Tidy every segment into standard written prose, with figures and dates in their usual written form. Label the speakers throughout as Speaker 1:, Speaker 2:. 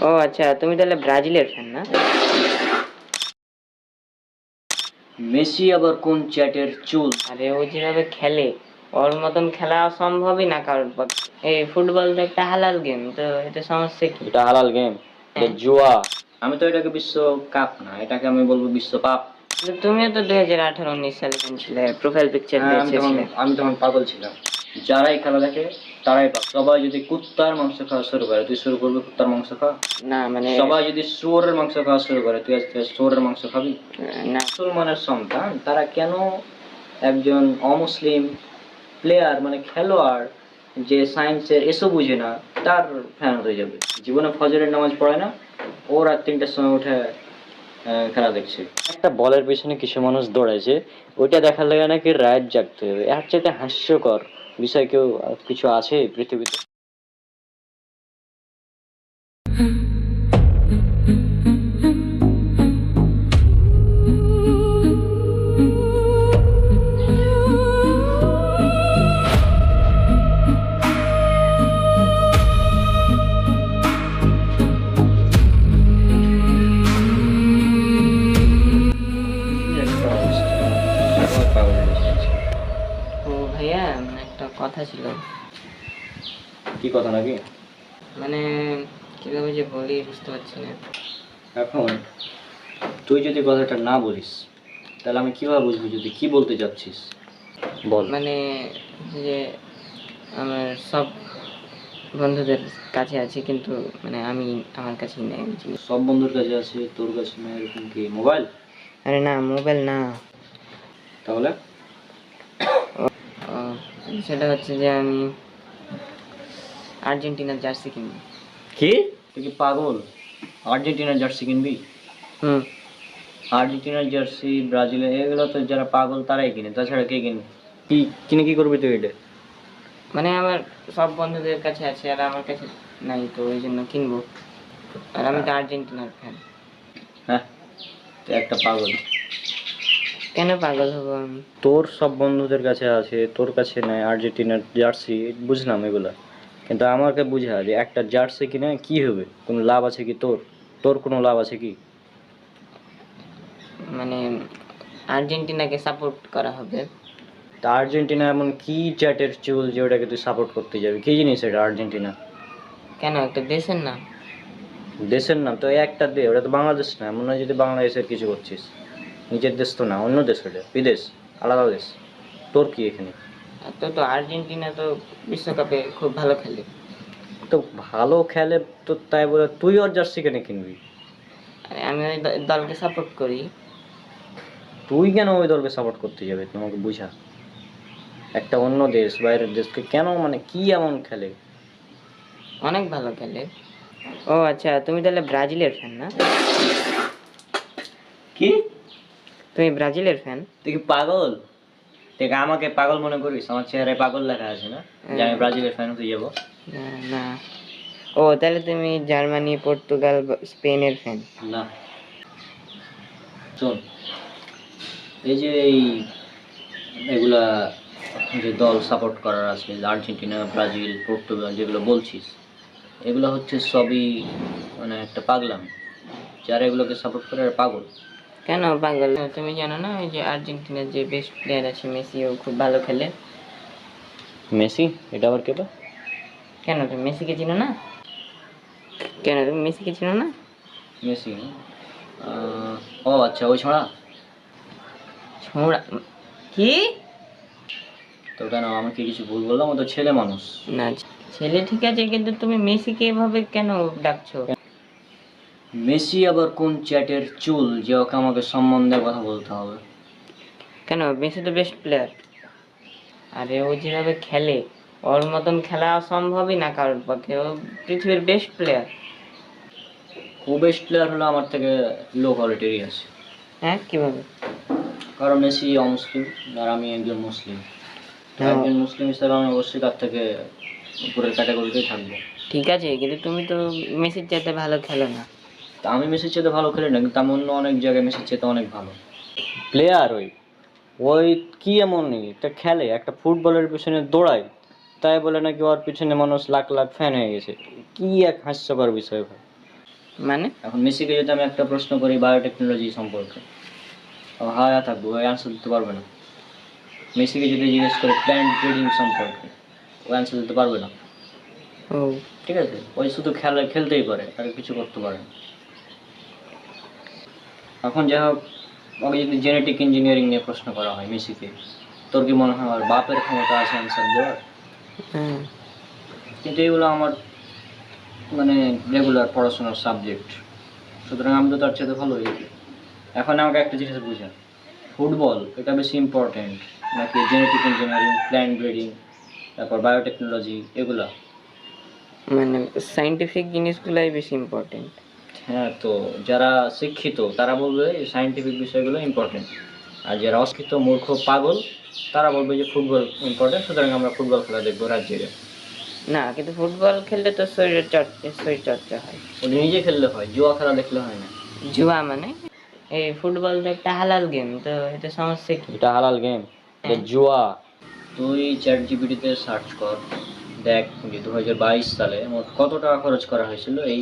Speaker 1: ও আচ্ছা, তুমি তাহলে ব্রাজিলের ফ্যান না?
Speaker 2: মেসি আবার কোন চ্যাটের চুল?
Speaker 1: আরে ও যেভাবে খেলে ওর মতন খেলা সম্ভবই না কারোর পক্ষে। এই ফুটবল তো একটা হালাল গেম, তো এটা সমস্যা কি?
Speaker 2: এটা হালাল গেম, এটা জুয়া। আমি তো এটাকে বিশ্বকাপ না, এটাকে আমি বলবো বিশ্বপাপ।
Speaker 1: তুমিও তো 2018-19 সালে খেলছিলে, প্রোফাইল পিকচার দিয়েছিলে।
Speaker 2: আমি তখন পাগল ছিলাম। যারাই খেলা দেখে তারাই পাগল। সবাই যদি কুত্তার মাংস খাওয়া শুরু করে, তুই শুরু করবি কুত্তার মাংস খাওয়া?
Speaker 1: না মানে
Speaker 2: সবাই যদি শুয়োরের মাংস খাওয়া শুরু করে, তুই আজকে শুয়োরের মাংস খাবি?
Speaker 1: না,
Speaker 2: মুসলমানের সন্তান তারা কেন একজন অমুসলিম প্লেয়ার মানে খেলোয়াড় যে সায়েন্সের এসব বুঝে না তার ফ্যান হয়ে যাবে? জীবনে ফজরের নামাজ পড়ে না, ও রাত 3টার সময় উঠে খেলা দেখছে। একটা বলের পিছনে কিছু মানুষ দৌড়াইছে, ওইটা দেখার লাগে নাকি রাত জাগতে হবে। এর চাইতে হাস্যকর বিষয় কেউ কিছু আছে পৃথিবীতে?
Speaker 1: ও ভাইয়া, একটা কথা ছিল।
Speaker 2: কি কথা নাকি?
Speaker 1: মানে কিভাবে যে বলি বুঝতে পারছি না।
Speaker 2: এখন তুই যদি কথাটা না বলিস তাহলে আমি কিভাবে বুঝবো যদি কি বলতে যাচ্ছিস? বল।
Speaker 1: মানে যে আমার সব বন্ধুদের কাছে আছে, কিন্তু মানে আমি আমার কাছেই নেই জিনিস।
Speaker 2: সব বন্ধুর কাছে আছে, তোর কাছে না, এরকম কি মোবাইল?
Speaker 1: আরে না, মোবাইল না।
Speaker 2: তাহলে
Speaker 1: ও, সেটা হচ্ছে যে আমি আর্জেন্টিনার জার্সি কিনবো।
Speaker 2: কি? তুই কি পাগল? আর্জেন্টিনার জার্সি কিনবি?
Speaker 1: হুম।
Speaker 2: আর্জেন্টিনার জার্সি, ব্রাজিলের, এগুলো তো যারা পাগল তারাই কিনে, তাছাড়া কে কিনে? কি কিনে কি করবি তুই এটা?
Speaker 1: মানে আমার সব বন্ধুদের কাছে আছে আর আমার কাছে নাই, তো ওই জন্য কিনবো। আর আমি তো আর্জেন্টিনার ফ্যান।
Speaker 2: হ্যাঁ, তুই একটা পাগল।
Speaker 1: কেন পাগল হবো আমি?
Speaker 2: তোর সব বন্ধুদের কাছে আছে, তোর কাছে নাই আর্জেন্টিনার জার্সি, বুঝলাম এগুলা। কিন্তু আমাকে বুঝা যে একটা জার্সি কিনে কি হবে, কোনো লাভ আছে কি তোর? তোর কোনো লাভ আছে কি?
Speaker 1: মানে আর্জেন্টিনাকে সাপোর্ট করা হবে।
Speaker 2: তা আর্জেন্টিনা এমন কি চ্যাটের চুল যে ওটাকে তুই সাপোর্ট করতে যাবি? কি জিনিস এটা আর্জেন্টিনা?
Speaker 1: কেন, একটা দেশের নাম।
Speaker 2: দেশের নাম তো একটা দে, ওটা তো বাংলাদেশ না। এমন নয় যদি বাংলাদেশের কিছু করছিস। নিজের দেশ তো না, অন্য দেশ, ওটা বিদেশ, আলাদা দেশ। তোর কি এখানে?
Speaker 1: আর তো তো আর্জেন্টিনা তো বিশ্বকাপে খুব ভালো খেলে।
Speaker 2: তো ভালো খেলে তো তাই বলে তুই ওর জার্সি কেন কিনবি?
Speaker 1: আর আমি ওই দলকে সাপোর্ট করি।
Speaker 2: তুই কেন ওই দলকে সাপোর্ট করতে যাবে তোমাকে বুঝা? একটা অন্য দেশ, বাইরের দেশকে কেন, মানে কি এমন খেলে?
Speaker 1: অনেক ভালো খেলে। ও আচ্ছা, তুমি তাহলে ব্রাজিলের ফ্যান না?
Speaker 2: কি?
Speaker 1: তুমি ব্রাজিলের ফ্যান?
Speaker 2: তুই কি পাগল? তুই কি আমাকে পাগল মনে করিস? আমার চেহারায় পাগল লেখা আছে না, যে আমি ব্রাজিলের ফ্যান হতে যাবো?
Speaker 1: না না। ও তাহলে তুমি জার্মানি, পর্তুগাল, স্পেনের ফ্যান?
Speaker 2: না। শোন, এই যে এগুলা যে দল সাপোর্ট করার আছে, আর্জেন্টিনা, ব্রাজিল, পর্তুগাল যেগুলো বলছিস, এগুলো হচ্ছে সবই মানে একটা পাগলাম। যারা এগুলোকে সাপোর্ট করে আর পাগল।
Speaker 1: কেন পাগল? তুমি জানো না ওই যে আর্জেন্টিনার যে বেস্ট প্লেয়ার আছে মেসি, ও খুব ভালো খেলে।
Speaker 2: মেসি? এটা আবার কেটা?
Speaker 1: কেন তুমি মেসিকে চিনো না? কেন তুমি মেসিকে চিনো না?
Speaker 2: মেসি? ও আচ্ছা, ওই ছড়া।
Speaker 1: ছোঁড়া? কি?
Speaker 2: তো কেন, আমি কি কিছু ভুল বললাম? ও তো ছেলে মানুষ।
Speaker 1: না, ছেলে ঠিক আছে, কিন্তু তুমি মেসিকে এভাবে কেন ডাকছো?
Speaker 2: মেসি আবার কোন চ্যাটের চুল যে ওকে আমাকে সম্বন্ধে কথা বলতে হবে?
Speaker 1: কেন, মেসি তো বেস্ট প্লেয়ার। আরে ও যেভাবে খেলে ওর মতন খেলা সম্ভবই না কারোর পক্ষে। ও পৃথিবীর বেস্ট প্লেয়ার।
Speaker 2: ও বেস্ট প্লেয়ার হলো আমার থেকে লো কোয়ালিটিরই আছে।
Speaker 1: হ্যাঁ, কিভাবে?
Speaker 2: কারণ মেসি অমুসলিম আর আমি একজন মুসলিম। তো
Speaker 1: হ্যাঁ,
Speaker 2: একজন মুসলিম হিসাবে আমি অবশ্যই তার থেকে উপরের ক্যাটাগরিতেই থাকবো।
Speaker 1: ঠিক আছে, কিন্তু তুমি তো মেসির চাইতে ভালো খেলো না।
Speaker 2: তা আমি মেসির চেয়ে ভালো খেলি না, কিন্তু আমি অন্য অনেক জায়গায় মেসির চেয়ে অনেক ভালো প্লেয়ার। ওই ওই কি এমন একটা খেলে, একটা ফুটবলের পিছনে দৌড়ায়, তাই বলে নাকি ওর পিছনে মানুষ লাখ লাখ ফ্যান হয়ে গেছে? কি এক হাস্যকর বিষয় ভাই।
Speaker 1: মানে
Speaker 2: এখন মেসিকে যদি আমি একটা প্রশ্ন করি বায়োটেকনোলজি সম্পর্কে, ও হ্যাঁ থাকবো, ওই অ্যান্সার দিতে পারবে না। মেসিকে যদি জিজ্ঞেস করে প্ল্যান্ট ব্রিডিং সম্পর্কে, ও অ্যান্সার দিতে পারবে না।
Speaker 1: ও
Speaker 2: ঠিক আছে, ওই শুধু খেলতেই পারে, আর কিছু করতে পারে না। এখন যাই হোক, ওকে যদি জেনেটিক ইঞ্জিনিয়ারিং নিয়ে প্রশ্ন করা হয় মেসিকে, তোর কি মনে হয় আমার বাপের ক্ষমতা আছে অ্যান্সার দেওয়ার?
Speaker 1: হ্যাঁ।
Speaker 2: কিন্তু এগুলো আমার মানে রেগুলার পড়াশোনার সাবজেক্ট, সুতরাং আমি তো তার চেয়ে ভালো হয়েছি। এখন আমাকে একটা জিনিস বুঝা, ফুটবল এটা বেশি ইম্পর্টেন্ট নাকি জেনেটিক ইঞ্জিনিয়ারিং, প্ল্যান্ট ব্রিডিং, তারপর বায়োটেকনোলজি এগুলা?
Speaker 1: মানে সাইন্টিফিক জিনিসগুলাই বেশি ইম্পর্টেন্ট।
Speaker 2: হ্যাঁ, তো যারা শিক্ষিত তারা বলবে সায়েন্টিফিক বিষয়গুলো ইম্পর্টেন্ট, আর যারা অশিক্ষিত মূর্খ পাগল তারা বলবে যে ফুটবল ইম্পর্টেন্ট, সুতরাং আমরা ফুটবল খেলা দেখবো রাজ্যে।
Speaker 1: না, কিন্তু ফুটবল খেললে তো শরীর চর্চা হয়।
Speaker 2: ওটা নিজে খেললে হয়, জুয়া খেলা দেখলে হয় না।
Speaker 1: জুয়া মানে এই ফুটবল তো একটা হালাল গেম, তো এটা সমস্যা কি?
Speaker 2: এটা হালাল গেম, এটা
Speaker 1: হ্যাঁ।
Speaker 2: জুয়া। তুই চ্যাট জিপিটিতে সার্চ কর, দেখ যে 2022 সালে মোট কত টাকা খরচ করা হয়েছিল এই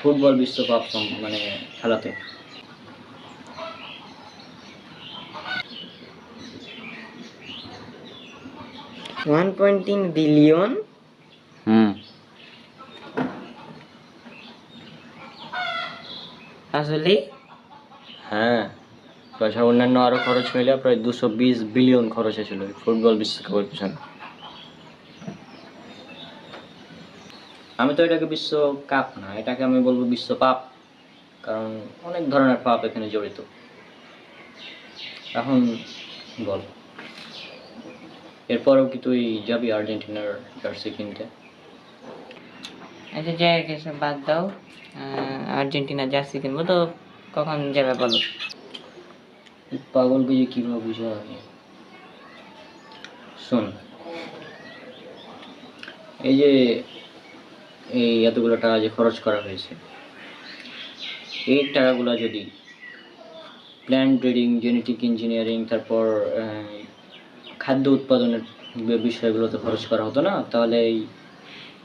Speaker 2: ফুটবল বিশ্বকাপ মানে খেলাতে।
Speaker 1: 1.3 বিলিয়ন। আসলে
Speaker 2: হ্যাঁ, তাছাড়া অন্যান্য আরো খরচ মিলে প্রায় 220 বিলিয়ন খরচ হয়েছিল এই ফুটবল বিশ্বকাপের পিছনে। আমি তো এটাকে বিশ্বকাপ না, এটাকে আমি বলবো বিশ্বপাপ, কারণ অনেক ধরনের পাপ এখানে জড়িত। এখন বল, এরপরেও কি তুই যাবি আর্জেন্টিনার জার্সি কিনতে?
Speaker 1: আচ্ছা, যাই হোক, এসব বাদ দাও। আর্জেন্টিনা জার্সি কিনবো তো কখন যাবে বলো?
Speaker 2: পাগলকে যে কিভাবে বুঝাই, শোন, এই যে এই এতগুলো টাকা যে খরচ করা হয়েছে, এই টাকাগুলো যদি প্ল্যান্ট ব্রিডিং, জেনেটিক ইঞ্জিনিয়ারিং, তারপর খাদ্য উৎপাদনের বিষয়গুলোতে খরচ করা হতো না, তাহলে এই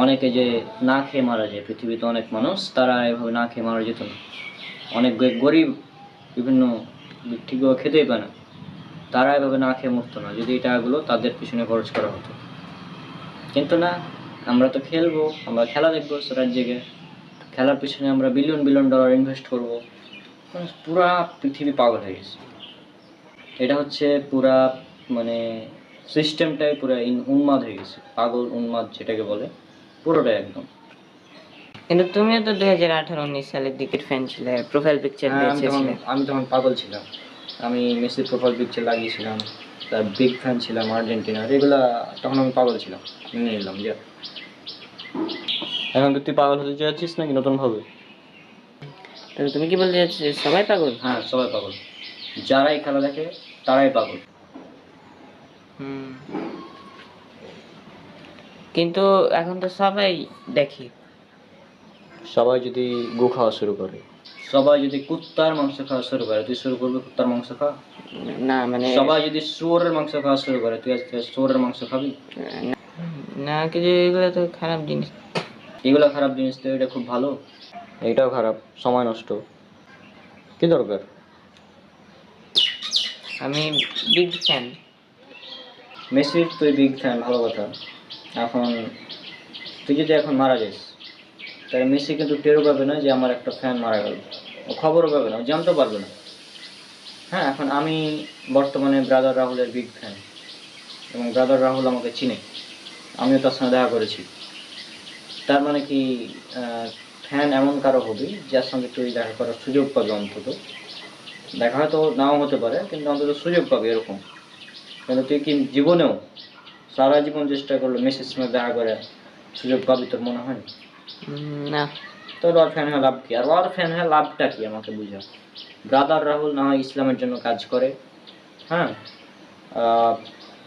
Speaker 2: অনেকে যে না খেয়ে মারা যায় পৃথিবীতে অনেক মানুষ, তারা এভাবে না খেয়ে মারা যেত না। অনেক গরিব বিভিন্ন ঠিকভাবে খেতেই পায় না, তারা এভাবে না খেয়ে মরতো না যদি এই টাকাগুলো তাদের পিছনে খরচ করা হতো। কিন্তু না, আমরা তো খেলবো, আমরা খেলা দেখবো রাজ্যে, খেলার পিছনে আমরা বিলিয়ন বিলিয়ন ডলার ইনভেস্ট করবো। পুরা পৃথিবী পাগল হয়ে গেছে। এটা হচ্ছে পুরা মানে সিস্টেমটাই পুরা উন্মাদ হয়ে গেছে, পাগল উন্মাদ যেটাকে বলে, পুরোটাই একদম।
Speaker 1: কিন্তু তুমিও তো 2018-19 সালের দিকের ফ্যান ছিলে, প্রোফাইল পিকচার দিয়েছিলে।
Speaker 2: আমি তখন পাগল ছিলাম, আমি মেসির প্রোফাইল পিকচার লাগিয়েছিলাম, তার বিগ ফ্যান ছিলাম আর্জেন্টিনার, এগুলা তখন আমি পাগল ছিলাম, মেনে নিলাম যে। এখন তুই পাগল হতে চাচ্ছিস নাকি নতুন ভাবে?
Speaker 1: তো তুমি কি বলতে চাচ্ছ সবাই পাগল?
Speaker 2: হ্যাঁ, সবাই পাগল, যারাই খেলা দেখে তারাই পাগল।
Speaker 1: হুম, কিন্তু এখন তো সবাই দেখে।
Speaker 2: সবাই যদি গু খাওয়া শুরু করে, সবাই যদি কুত্তার মাংস খাওয়া শুরু করে, তুই শুরু করবি কুত্তার মাংস খাওয়া?
Speaker 1: না মানে
Speaker 2: সবাই যদি শুয়োরের মাংস খাওয়া শুরু করে, তুই আজকে শুয়োরের মাংস খাবি?
Speaker 1: না, কিছু এগুলো তো খারাপ জিনিস।
Speaker 2: এগুলো খারাপ জিনিস তো, এটা খুব ভালো? এটাও খারাপ, সময় নষ্ট, কি দরকার?
Speaker 1: আমি বিগ ফ্যান।
Speaker 2: মেসির তুই বিগ ফ্যান, ভালো কথা। এখন তুই যদি এখন মারা যাস, তাহলে মেসি কিন্তু টেরও পাবে না যে আমার একটা ফ্যান মারা গেল, ও খবরও পাবে না, ও জানতেও পারবে না। হ্যাঁ, এখন আমি বর্তমানে ব্রাদার রাহুলের বিগ ফ্যান, এবং ব্রাদার রাহুল আমাকে চিনে, আমিও তার সঙ্গে দেখা করেছি। তার মানে কি ফ্যান এমন কারো হবি যার সঙ্গে তুই দেখা করার সুযোগ পাবি, অন্তত দেখা হয়তো নাও হতে পারে, কিন্তু অন্তত সুযোগ পাবি এরকম। কিন্তু তুই কি জীবনেও সারা জীবন চেষ্টা করলো মেসির সঙ্গে দেখা করে সুযোগ পাবি, তোর মনে হয়?
Speaker 1: না।
Speaker 2: তোর ওর ফ্যান হয়ে লাভ কি? আর ওর ফ্যান হয়ে লাভটা কি আমাকে বুঝা। ব্রাদার রাহুল না হয় ইসলামের জন্য কাজ করে, হ্যাঁ,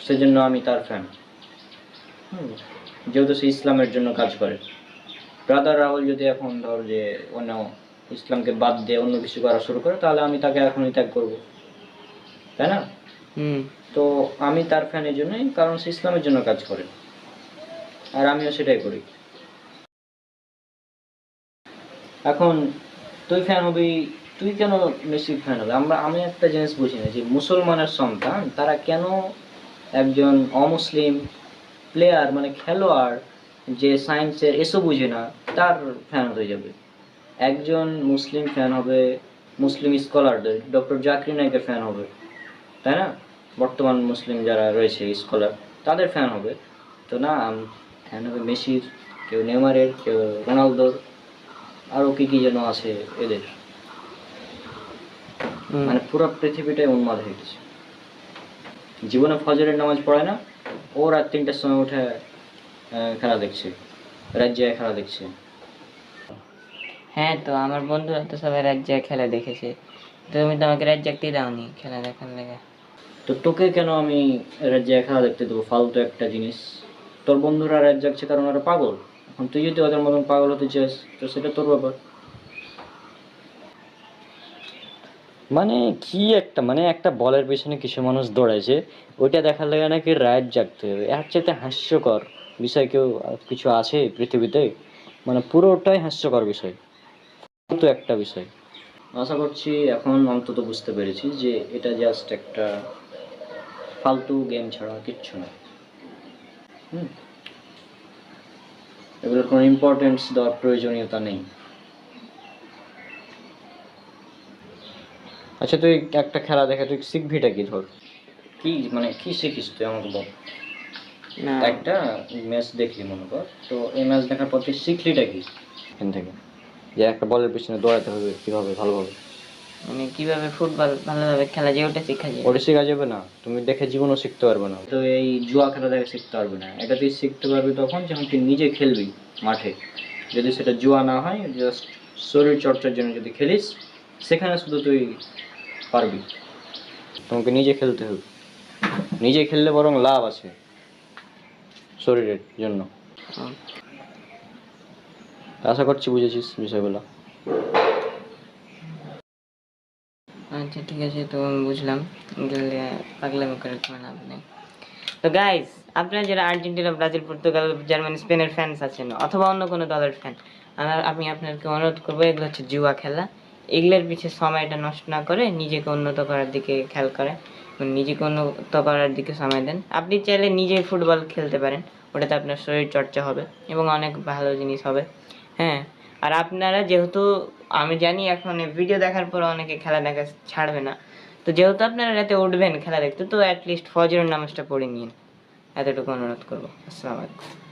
Speaker 2: সেজন্য আমি তার ফ্যান। যেহেতু সে ইসলামের জন্য কাজ করে। ব্রাদার রাহুল যদি এখন ধর যে অন্য ইসলামকে বাদ দিয়ে অন্য কিছু করা শুরু করে, তাহলে আমি তাকে এখনই ত্যাগ করবো, তাই না? তো আমি তার ফ্যান এই জন্যই, কারণ সে ইসলামের জন্য কাজ করে, আর আমিও সেটাই করি। এখন তুই ফ্যান হবি, তুই কেন মেসির ফ্যান হবে? আমি একটা জিনিস বুঝি না যে মুসলমানের সন্তান তারা কেন একজন অমুসলিম প্লেয়ার মানে খেলোয়াড় যে সায়েন্সের এসব বুঝে না তার ফ্যান হয়ে যাবে। একজন মুসলিম ফ্যান হবে মুসলিম স্কলারদের, ডক্টর জাকির নায়কের ফ্যান হবে, তাই না? বর্তমান মুসলিম যারা রয়েছে স্কলার তাদের ফ্যান হবে। তো না, ফ্যান হবে মেসির, কেউ নেইমারের, কেউ রোনালদোর, আরও কি কি যেন আছে এদের। মানে পুরো পৃথিবীটাই উন্মাদ হয়ে গেছে। জীবনে ফজরের নামাজ পড়ে না, ও রাত 3টার সময় উঠে খেলা দেখছে, রাজ্যে খেলা দেখছে।
Speaker 1: হ্যাঁ, তো আমার বন্ধুরা তো সবাই রাজ্জাক খেলা দেখেছে, তুমি তো আমাকে রাজ্জাকই দাওনি খেলা দেখার লেগে।
Speaker 2: তো তোকে কেন আমি রাজ্যে খেলা দেখতে দেবো? ফালতু একটা জিনিস। তোর বন্ধুরা রাত জাগছে কারণ ওরা পাগল। এখন তুই যদি ওদের মতন পাগল হতে চাস তো সেটা তোর ব্যাপার।
Speaker 3: মানে কি একটা, মানে একটা বলের পেছনে কিছু মানুষ দৌড়াইছে, ওইটা দেখার লাগে নাকি রাত জাগতে হবে। এর চাইতে হাস্যকর বিষয় কেউ কিছু আছে পৃথিবীতে? মানে পুরোটাই হাস্যকর বিষয়, তো একটা বিষয়।
Speaker 2: আশা করছি এখন অন্তত বুঝতে পেরেছি যে এটা জাস্ট একটা ফালতু গেম ছাড়া কিচ্ছু না। হুম, এগুলোর কোনো ইম্পর্টেন্স দেওয়ার প্রয়োজনীয়তা নেই।
Speaker 3: আচ্ছা, তুই একটা খেলা দেখে তুই শিখবিটা কি? ধর,
Speaker 2: কি মানে কি শিখিস তুই আমাকে বল।
Speaker 1: না,
Speaker 2: একটা ম্যাচ দেখলি মনে কর, তো এই ম্যাচ দেখার পর তুই শিখলিটা কি
Speaker 3: এখান থেকে যে একটা বলের পেছনে দৌড়াতে হবে কিভাবে ভালোভাবে,
Speaker 1: মানে কিভাবে ফুটবল ভালোভাবে খেলা যায় ওটা শেখা যায়।
Speaker 3: ওটা শেখা যাবে না, তুমি দেখে জীবনও শিখতে পারবে না।
Speaker 2: তো এই জুয়া খেলা দেখে শিখতে পারবি না। এটা তুই শিখতে পারবি তখন যখন তুই নিজে খেলবি মাঠে। যদি সেটা জুয়া না হয়, জাস্ট শরীর চর্চার জন্য যদি খেলিস, সেখানে শুধু তুই পারবি।
Speaker 3: তোমাকে নিজে খেলতে হবে, নিজে খেললে বরং লাভ আছে শরীরের জন্য।
Speaker 1: হুম।
Speaker 3: আশা করছি বুঝেছিস বিষয়গুলো।
Speaker 1: আচ্ছা ঠিক আছে, তো আমি বুঝলাম, গেলে পাগলামি করে কোনো লাভ নেই। তো গাইস, আপনারা যারা আর্জেন্টিনা, ব্রাজিল, পর্তুগাল, জার্মানি, স্পেনের ফ্যান্স আছেন অথবা অন্য কোনো দলের ফ্যান, আমি আপনাকে অনুরোধ করবো, এগুলো হচ্ছে জুয়া খেলা। এগুলোর পিছিয়ে সময়টা নষ্ট না করে নিজেকে উন্নত করার দিকে খেয়াল করে, নিজেকে উন্নত করার দিকে সময় দেন। আপনি চাইলে নিজে ফুটবল খেলতে পারেন, ওটাতে আপনার শরীর চর্চা হবে এবং অনেক ভালো জিনিস হবে। হ্যাঁ, আর আপনারা যেহেতু, আমি জানি এখন ভিডিও দেখার পর অনেকে খেলা দেখা ছাড়বে না, তো যেহেতু আপনারা রাতে উঠবেন খেলা দেখতে, তো অ্যাটলিস্ট ফজরের নামাজটা পড়ে নিন, এতটুকু অনুরোধ করবো। আসসালামু আলাইকুম।